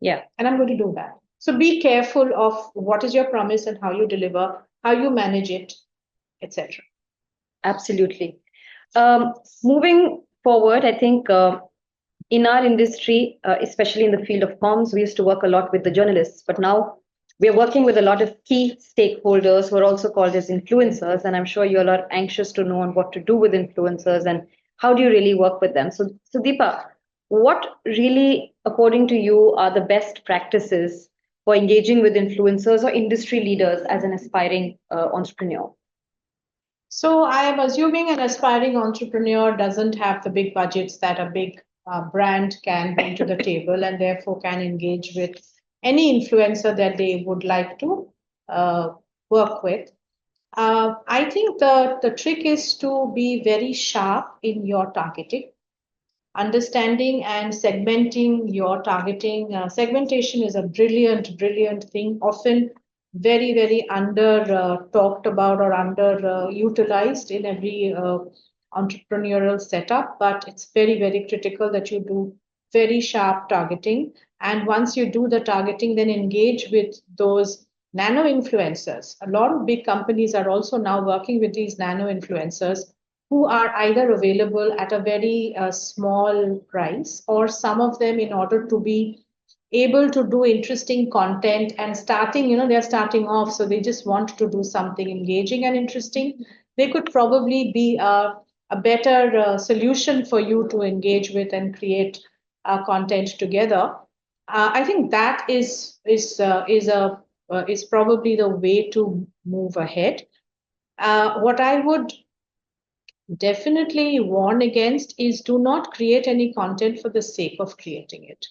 Yeah. And I'm going to do that. So be careful of what is your promise and how you deliver, how you manage it, etc. Absolutely. Moving forward, I think in our industry, especially in the field of comms, we used to work a lot with the journalists, but now we are working with a lot of key stakeholders who are also called as influencers. And I'm sure you all are anxious to know on what to do with influencers and how do you really work with them. So Deepa, what really, according to you, are the best practices for engaging with influencers or industry leaders as an aspiring entrepreneur? So I am assuming an aspiring entrepreneur doesn't have the big budgets that a big brand can bring to the table, and therefore can engage with any influencer that they would like to work with. I think the trick is to be very sharp in your targeting, understanding and segmenting your targeting. Segmentation is a brilliant thing, often very, very under talked about or under utilized in every entrepreneurial setup, but it's very, very critical that you do very sharp targeting. And once you do the targeting, then engage with those nano influencers. A lot of big companies are also now working with these nano influencers who are either available at a very small price, or some of them, in order to be able to do interesting content and starting, they're starting off, so they just want to do something engaging and interesting. They could probably be a better solution for you to engage with and create content together. I think that is probably the way to move ahead. What I would definitely warn against is, do not create any content for the sake of creating it,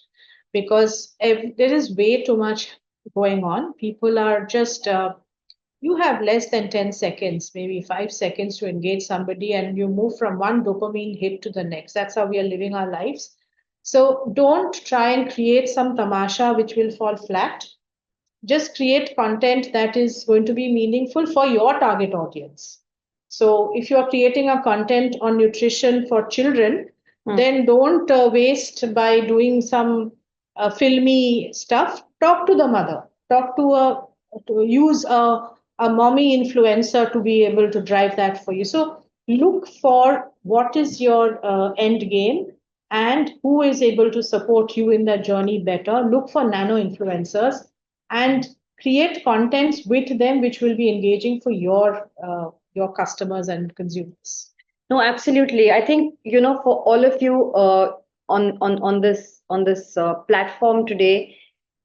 because if there is way too much going on. People are just you have less than 10 seconds, maybe 5 seconds to engage somebody, and you move from one dopamine hit to the next. That's how we are living our lives. So don't try and create some tamasha which will fall flat. Just create content that is going to be meaningful for your target audience. So if you are creating a content on nutrition for children, then don't waste by doing some filmy stuff. Talk to the mother. Talk to use a mommy influencer to be able to drive that for you. So look for what is your end game and who is able to support you in that journey better. Look for nano influencers and create contents with them which will be engaging for your customers and consumers. No, absolutely. I think, for all of you on this platform today,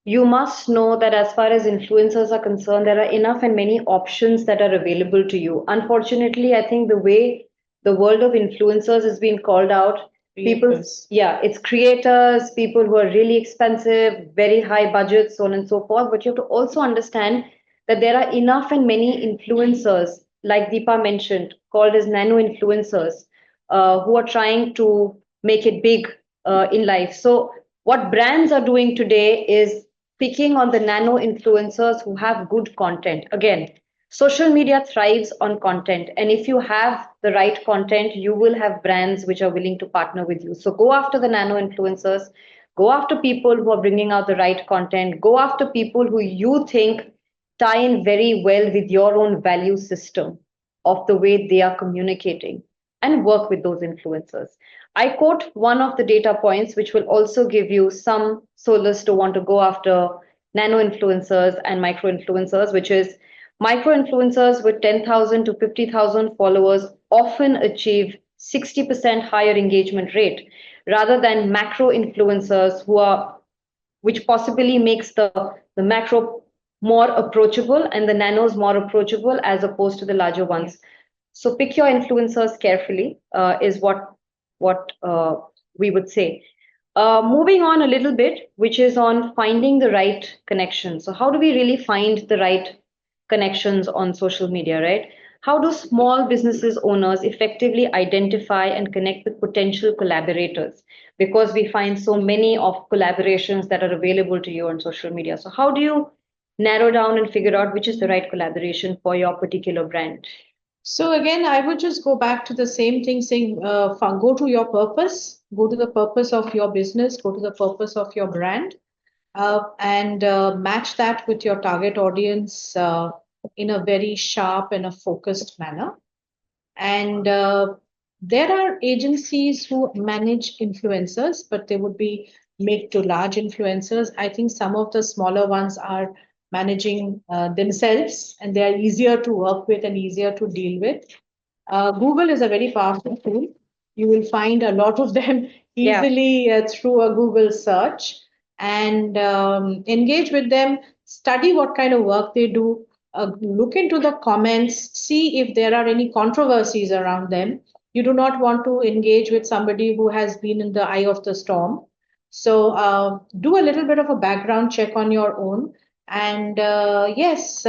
you must know that as far as influencers are concerned, there are enough and many options that are available to you. Unfortunately, I think the way the world of influencers is being called out, people, yeah, it's creators, people who are really expensive, very high budgets, so on and so forth. But you have to also understand that there are enough and many influencers, like Deepa mentioned, called as nano influencers, who are trying to make it big in life. So, what brands are doing today is picking on the nano influencers who have good content. Again, social media thrives on content. And if you have the right content, you will have brands which are willing to partner with you. So go after the nano influencers, go after people who are bringing out the right content, go after people who you think tie in very well with your own value system of the way they are communicating, and work with those influencers. I quote one of the data points, which will also give you some solace to want to go after nano influencers and micro influencers, which is micro influencers with 10,000 to 50,000 followers often achieve 60% higher engagement rate rather than macro influencers which possibly makes the macro more approachable and the nanos more approachable as opposed to the larger ones. So pick your influencers carefully, is what we would say. Moving on a little bit, which is on finding the right connection. So how do we really find the right connections on social media, right? How do small businesses owners effectively identify and connect with potential collaborators? Because we find so many of collaborations that are available to you on social media. So how do you narrow down and figure out which is the right collaboration for your particular brand? So again, I would just go back to the same thing, saying, go to your purpose, go to the purpose of your business, go to the purpose of your brand, and match that with your target audience in a very sharp and a focused manner. And there are agencies who manage influencers, but they would be mid to large influencers. I think some of the smaller ones are managing themselves, and they are easier to work with and easier to deal with. Google is a very powerful tool. You will find a lot of them easily through a Google search, and engage with them, study what kind of work they do, look into the comments, see if there are any controversies around them. You do not want to engage with somebody who has been in the eye of the storm. So do a little bit of a background check on your own. And yes,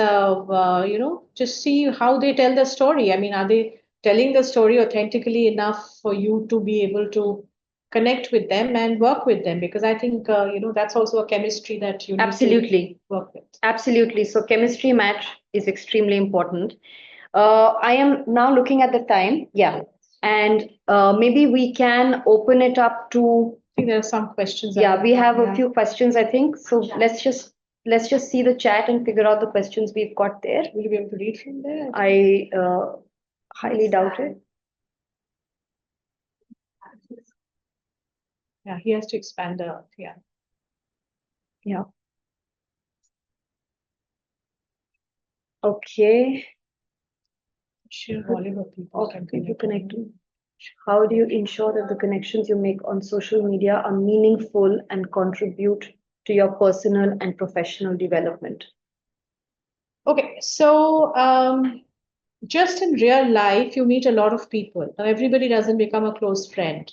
just see how they tell the story. I mean, are they telling the story authentically enough for you to be able to connect with them and work with them? Because I think that's also a chemistry that you need Absolutely. to work with. Absolutely. So chemistry match is extremely important. I am now looking at the time. Yeah. And maybe we can open it up to. I think there are some questions. Yeah, we have a few questions, I think. So let's just see the chat and figure out the questions we've got there. Will you be able to read from there? I highly doubt it. Yeah, he has to expand the, yeah. Yeah. Okay. Sure, Bollywood people can People connect. connect. How do you ensure that the connections you make on social media are meaningful and contribute to your personal and professional development? Okay, so just in real life, you meet a lot of people. Now, everybody doesn't become a close friend.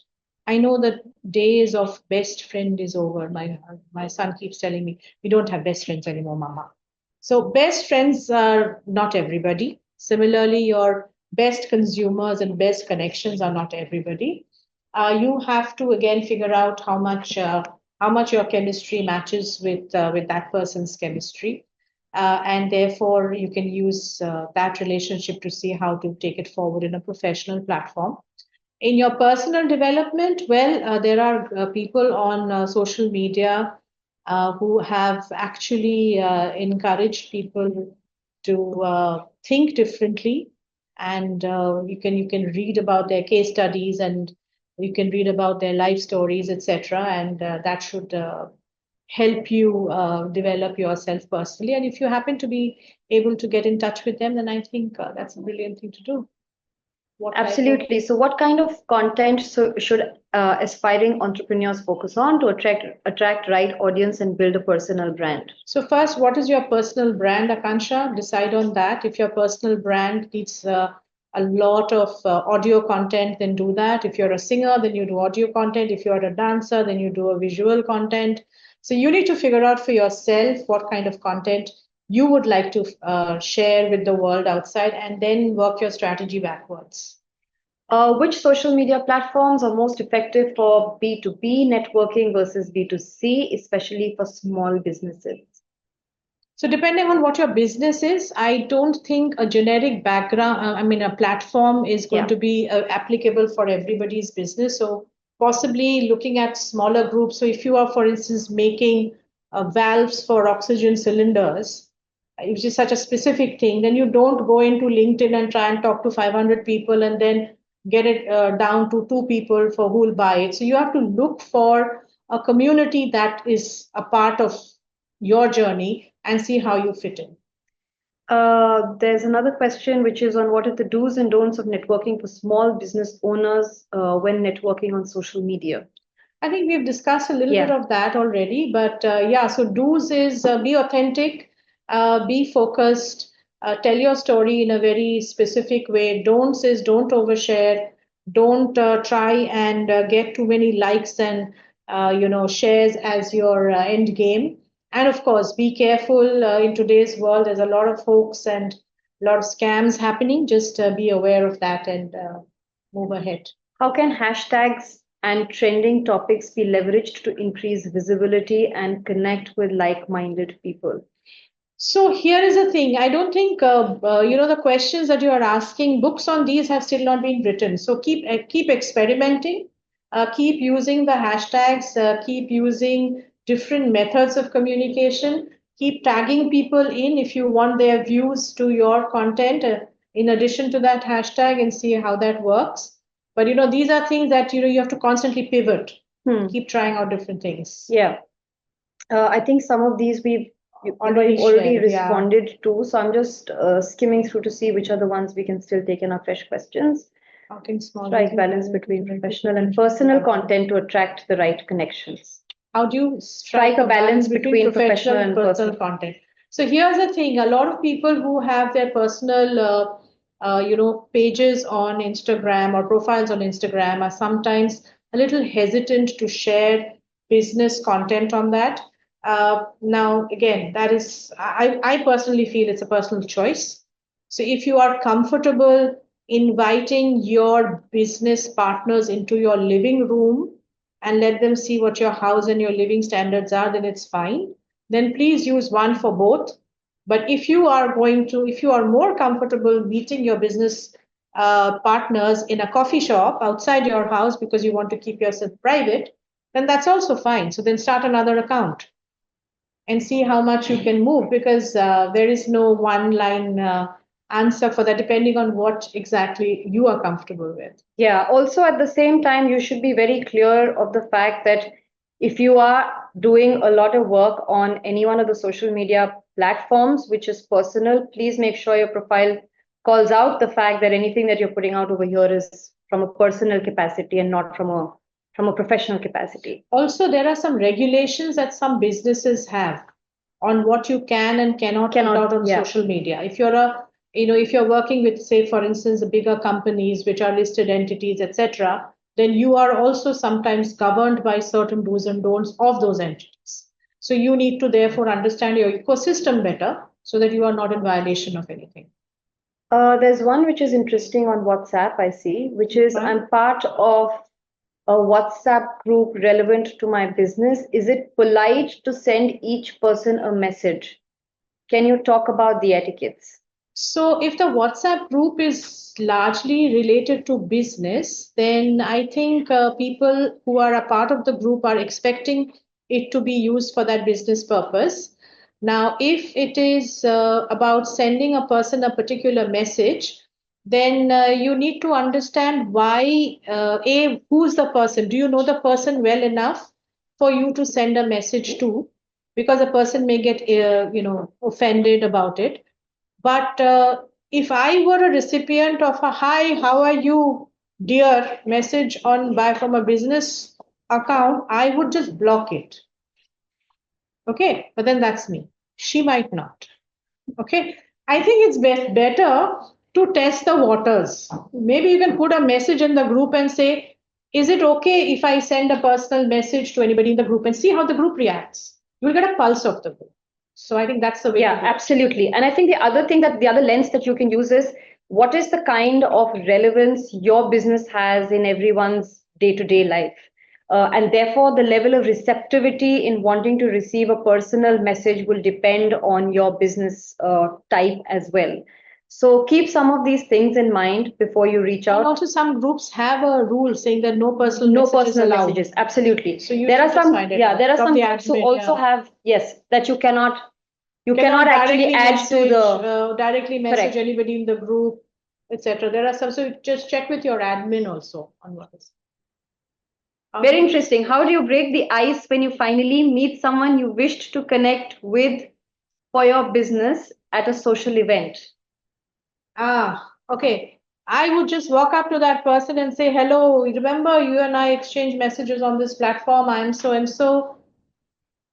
I know that days of best friend is over. My son keeps telling me we don't have best friends anymore, Mama. So best friends are not everybody. Similarly, your best consumers and best connections are not everybody. You have to again figure out how much your chemistry matches with that person's chemistry, and therefore you can use that relationship to see how to take it forward in a professional platform. In your personal development, well, there are people on social media who have actually encouraged people to think differently, and you can read about their case studies, and you can read about their life stories, etc., and that should help you develop yourself personally. And if you happen to be able to get in touch with them, then I think that's a brilliant thing to do. What type of Absolutely. So, what kind of content should aspiring entrepreneurs focus on to attract right audience and build a personal brand? So first, what is your personal brand, Akansha? Decide on that. If your personal brand needs a lot of audio content, then do that. If you're a singer, then you do audio content. If you're a dancer, then you do a visual content. So you need to figure out for yourself what kind of content you would like to share with the world outside, and then work your strategy backwards. Which social media platforms are most effective for B2B networking versus B2C, especially for small businesses? So depending on what your business is, I don't think a generic background, I mean, a platform is going Yeah. to be applicable for everybody's business. So possibly looking at smaller groups. So if you are, for instance, making valves for oxygen cylinders, which is such a specific thing, then you don't go into LinkedIn and try and talk to 500 people and then get it down to two people for who will buy it. So you have to look for a community that is a part of your journey and see how you fit in. There's another question which is on what are the do's and don'ts of networking for small business owners when networking on social media? I think we've discussed a little bit Yeah. of that already, but yeah, so do's is be authentic, be focused, tell your story in a very specific way. Don'ts is don't overshare, don't try and get too many likes and shares as your end game. And of course, be careful in today's world. There's a lot of hoax and a lot of scams happening. Just be aware of that and move ahead. How can hashtags and trending topics be leveraged to increase visibility and connect with like-minded people? So here is the thing. I don't think the questions that you are asking. Books on these have still not been written. So keep experimenting, keep using the hashtags, keep using different methods of communication, keep tagging people in if you want their views to your content. In addition to that hashtag, and see how that works. But these are things that you have to constantly pivot, keep trying out different things. Yeah. I think some of these Already we've already shared, yeah. responded to, so I'm just skimming through to see which are the ones we can still take in our fresh questions. Strike balance between professional and personal content to attract the right connections. How do you Strike a balance between professional and personal content? So here's the thing: a lot of people who have their personal, pages on Instagram or profiles on Instagram are sometimes a little hesitant to share business content on that. Now, again, that is, I personally feel it's a personal choice. So if you are comfortable inviting your business partners into your living room and let them see what your house and your living standards are, then it's fine. Then please use one for both. But if you are more comfortable meeting your business partners in a coffee shop outside your house because you want to keep yourself private, then that's also fine. So then start another account and see how much you can move, because there is no one line answer for that, depending on what exactly you are comfortable with. Yeah, also at the same time, you should be very clear of the fact that if you are doing a lot of work on any one of the social media platforms, which is personal, please make sure your profile calls out the fact that anything that you're putting out over here is from a personal capacity and not from a professional capacity. Also, there are some regulations that some businesses have on what you can and cannot put out on social media. If you're if you're working with, say, for instance, the bigger companies which are listed entities, etc., then you are also sometimes governed by certain do's and don'ts of those entities. So you need to therefore understand your ecosystem better so that you are not in violation of anything. There's one which is interesting on WhatsApp, I see, which is I'm part of a WhatsApp group relevant to my business. Is it polite to send each person a message? Can you talk about the etiquettes? So, if the WhatsApp group is largely related to business, then I think people who are a part of the group are expecting it to be used for that business purpose. Now, if it is about sending a person a particular message, then you need to understand why, who's the person? Do you know the person well enough for you to send a message to? Because a person may get, offended about it. But if I were a recipient of a "Hi, how are you, dear" message on by from a business account, I would just block it. Okay, but then that's me. She might not. Okay, I think it's better to test the waters. Maybe you can put a message in the group and say, "Is it okay if I send a personal message to anybody in the group?" and see how the group reacts. You'll get a pulse of the group. So I think that's the way. Yeah, absolutely. And I think the other lens that you can use is what is the kind of relevance your business has in everyone's day-to-day life. And therefore, the level of receptivity in wanting to receive a personal message will depend on your business type as well. So keep some of these things in mind before you reach out. And also, some groups have a rule saying that no personal messages. Absolutely. So you there are some there are some groups who also have, yes, that you cannot actually add to the directly message anybody in the group, etc. There are some, so just check with your admin also on what is. Very interesting. How do you break the ice when you finally meet someone you wished to connect with for your business at a social event? Okay. I would just walk up to that person and say, "Hello, remember you and I exchanged messages on this platform. I'm so and so.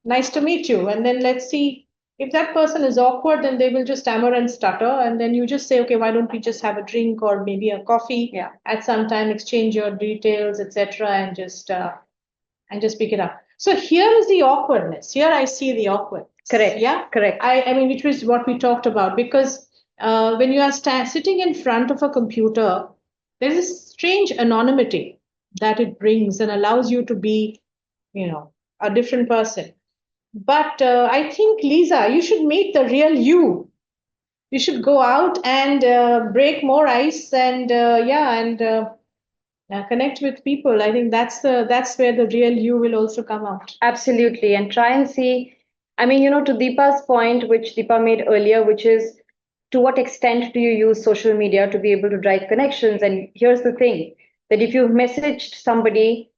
Nice to meet you." And then let's see if that person is awkward, then they will just stammer and stutter. And then you just say, "Okay, why don't we just have a drink or maybe a coffee at some time, exchange your details, etc., and just pick it up." So here is the awkwardness. Here I see the awkwardness. Correct. Yeah. Correct. I mean, which was what we talked about, because when you are sitting in front of a computer, there's a strange anonymity that it brings and allows you to be, a different person. But I think, Lisa, you should meet the real you. You should go out and break more ice and connect with people. I think that's where the real you will also come out. Absolutely. And try and see, I mean, to Deepa's point, which Deepa made earlier, which is to what extent do you use social media to be able to drive connections? And here's the thing, that if you've messaged somebody,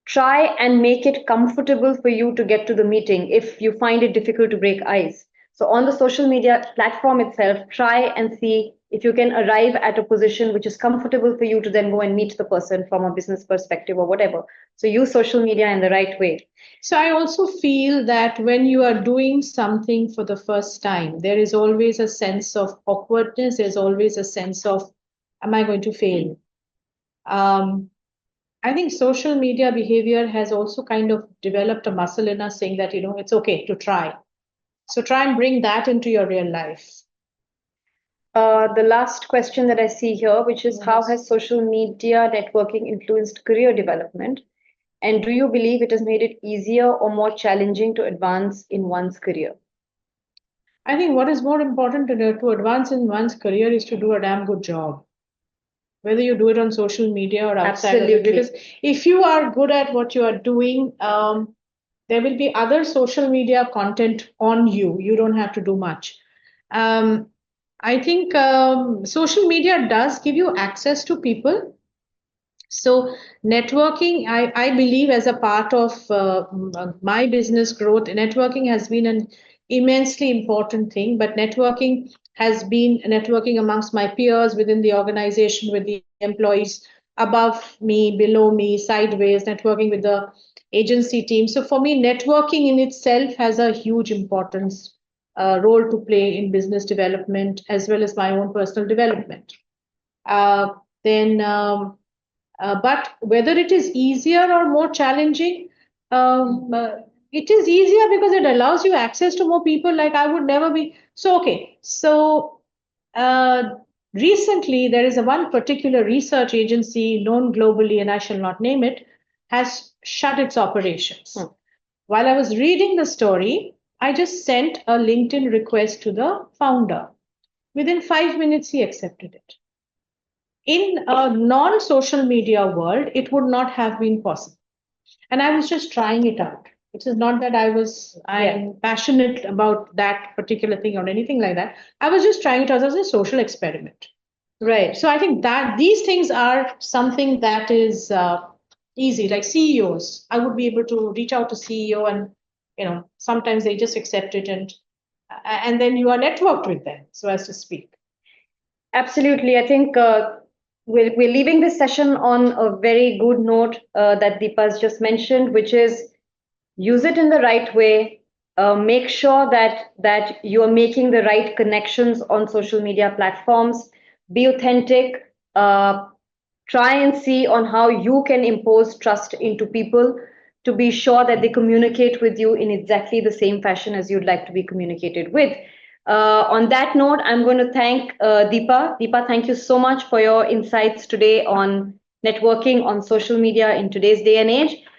try and make it comfortable for you to get to the meeting if you find it difficult to break ice. So on the social media platform itself, try and see if you can arrive at a position which is comfortable for you to then go and meet the person from a business perspective or whatever. So use social media in the right way. So I also feel that when you are doing something for the first time, there is always a sense of awkwardness. There's always a sense of, am I going to fail? I think social media behavior has also kind of developed a muscle in us saying that, it's okay to try. So try and bring that into your real life. The last question that I see here, which is how has social media networking influenced career development? And do you believe it has made it easier or more challenging to advance in one's career? I think what is more important to advance in one's career is to do a damn good job. Whether you do it on social media or outside of it. Because if you are good at what you are doing, there will be other social media content on you. You don't have to do much. I think social media does give you access to people. So networking, I believe, as a part of my business growth, networking has been an immensely important thing. But networking has been networking amongst my peers within the organization, with the employees above me, below me, sideways, networking with the agency team. So for me, networking in itself has a huge importance, role to play in business development as well as my own personal development. Uh, then. But whether it is easier or more challenging, it is easier because it allows you access to more people. Like I would never be so okay. So uh, recently, there is a one particular research agency known globally, and I shall not name it, has shut its operations. While I was reading the story, I just sent a LinkedIn request to the founder. Within 5 minutes, he accepted it. In a non social media world, it would not have been possible. And I was just trying it out. It is not that I'm passionate about that particular thing or anything like that. I was just trying it out as a social experiment. Right. So I think that these things are something that is easy. Like CEOs, I would be able to reach out to CEO, and sometimes they just accept it, and then you are networked with them, so as to speak. Absolutely. I think we're leaving this session on a very good note that Deepa has just mentioned, which is use it in the right way. Make sure that you are making the right connections on social media platforms. Be authentic. Try and see on how you can impose trust into people to be sure that they communicate with you in exactly the same fashion as you'd like to be communicated with. On that note, I'm going to thank Deepa. Deepa, thank you so much for your insights today on networking on social media in today's day and age.